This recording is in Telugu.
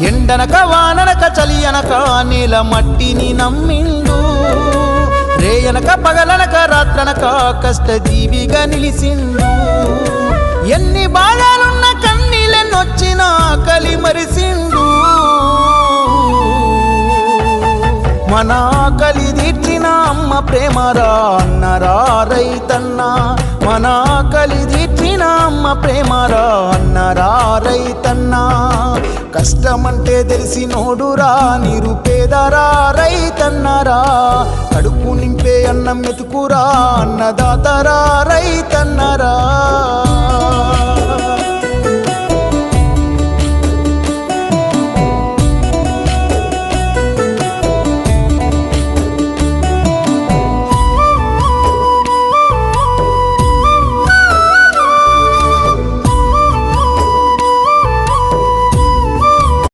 ఎండనక వాననక చలి అనక నేల మట్టిని నమ్మిండు, రేయనక పగలనక రాత్రనక కష్టజీవిగా నిలిసిండు. ఎన్ని బాధలున్న కన్నీళ్ళనొచ్చిన ఆకలి మరిసిండు, మన ఆకలి తీర్చిన అమ్మ ప్రేమరా అన్నరా రైతన్న, మన ఆకలి తీర్చిన అమ్మ ప్రేమరా అన్నరా రైతన్న. కష్టమంటే తెలిసినోడురా నిరుపేదరా రైతన్నరా, కడుపు నింపే అన్నం మెతుకురా అన్నదాతరా రైతన్నరా.